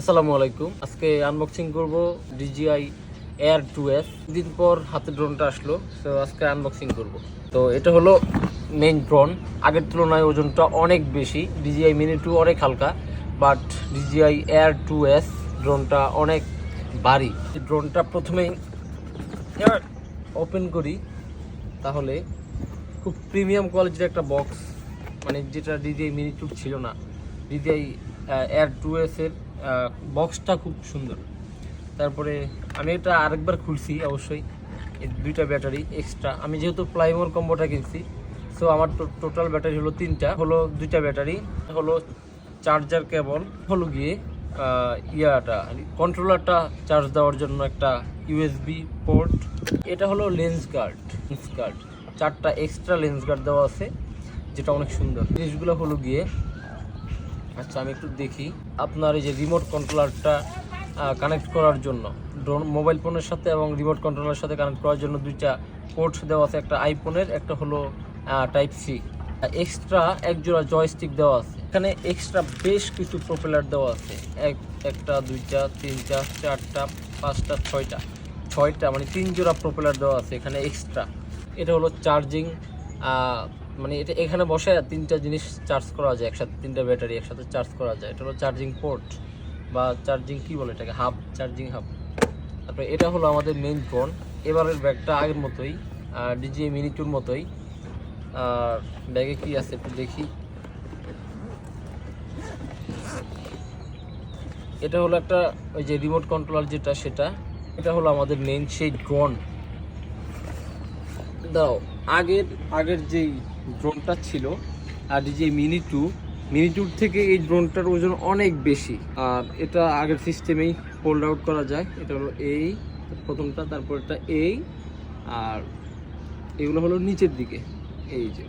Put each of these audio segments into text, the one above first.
আসসালামু আলাইকুম। আজকে আনবক্সিং করব DJI Air2s। দিন পর হাতে ড্রোনটা আসলো, তো আজকে আনবক্সিং করব। তো এটা হলো মেইন ড্রোন। আগের তুলনায় ওজনটা অনেক বেশি। DJI Mini 2 অনেক হালকা, বাট DJI Air2s ড্রোনটা অনেক ভারী। ড্রোনটা প্রথমেই ওপেন করি, তাহলে খুব প্রিমিয়াম কোয়ালিটির একটা বক্স, মানে যেটা DJI Mini 2 ছিল না। DJI Air2s এর বক্সটা খুব সুন্দর। তারপরে আমি এটা আরেকবার খুলছি, অবশ্যই এই দুইটা ব্যাটারি এক্সট্রা। আমি যেহেতু প্লাইমোর কম্বোটা কিনছি, সো আমার টোটাল ব্যাটারি হলো তিনটা, হলো দুইটা ব্যাটারি, হলো চার্জার কেবল, হলো গিয়ে কন্ট্রোলারটা চার্জ দেওয়ার জন্য একটা USB পোর্ট। এটা হলো লেন্স গার্ড, চারটা এক্সট্রা লেন্স গার্ড দেওয়া আছে, যেটা অনেক সুন্দর। জিনিসগুলো হলো গিয়ে, আচ্ছা আমি একটু দেখি। আপনার এই যে রিমোট কন্ট্রোলারটা কানেক্ট করার জন্য, ড্রোন মোবাইল ফোনের সাথে এবং রিমোট কন্ট্রোলারের সাথে কানেক্ট করার জন্য দুইটা পোর্ট দেওয়া আছে, একটা আইফোনের, একটা হলো টাইপ সি। এক্সট্রা এক জোড়া জয়স্টিক দেওয়া আছে। এখানে এক্সট্রা বেশ কিছু প্রোপেলার দেওয়া আছে, একটা দুইটা তিনটা চারটা পাঁচটা ছয়টা, মানে 3 জোড়া প্রোপেলার দেওয়া আছে এখানে এক্সট্রা। এটা হলো চার্জিং, মানে এটা এখানে বসে তিনটা জিনিস চার্জ করা যায় একসাথে, তিনটা ব্যাটারি একসাথে চার্জ করা যায়। এটা হলো চার্জিং পোর্ট বা চার্জিং কি বলে এটাকে, হাব, চার্জিং হাব। তারপরে এটা হলো আমাদের মেইন ড্রোন। এবারের ব্যাগটা আগের মতোই, DJI Mini 2 মতোই। আর ব্যাগে কি আছে একটু দেখি। এটা হলো একটা ওই যে রিমোট কন্ট্রোলার যেটা, সেটা। এটা হলো আমাদের মেইন সেই ড্রোন। দাও, আগের যেই ড্রোনটা ছিল আর DJI Mini 2 থেকে এই ড্রোনটার ওজন অনেক বেশি। আর এটা আগের সিস্টেমেই ফোল্ড আউট করা যায়। এটা হলো এই প্রথমটা, তারপর এটা এই, আর এগুলো হলো নিচের দিকে। এই যে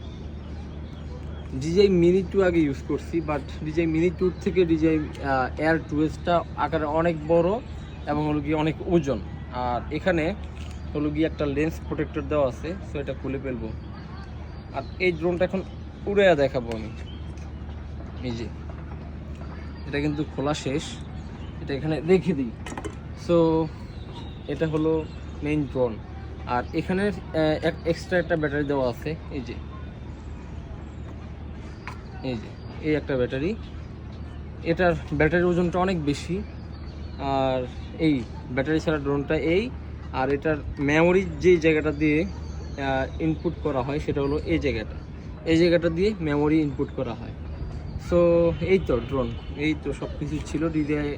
DJI Mini 2 আগে ইউজ করছি, বাট DJI Mini 2 থেকে DJI Air2sটা আকারে অনেক বড় এবং হলো গিয়ে অনেক ওজন। আর এখানে হলো গিয়ে একটা লেন্স প্রোটেক্টর দেওয়া আছে, সো এটা খুলে ফেলবো। আর এই ড্রোনটা এখন উড়ে দেখাবো আমি। এই যে এটা কিন্তু খোলা শেষ, এটা এখানে রেখে দিই। সো এটা হলো মেইন ড্রোন। আর এখানে এক্সট্রা একটা ব্যাটারি দেওয়া আছে। এই যে এই একটা ব্যাটারি, এটার ব্যাটারির ওজনটা অনেক বেশি। আর এই ব্যাটারি ছাড়া ড্রোনটা এই, আর এটার মেমোরি যেই জায়গাটা দিয়ে ইনপুট করা হয় সেটা হলো এই জায়গাটা দিয়ে মেমোরি ইনপুট করা হয়। সো এই তো ড্রোন, এই তো সব কিছু ছিল। DJI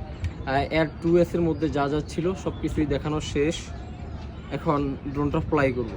Air2s এর মধ্যে যা যা ছিল সব কিছুই দেখানো শেষ। এখন ড্রোনটা ফ্লাই করব।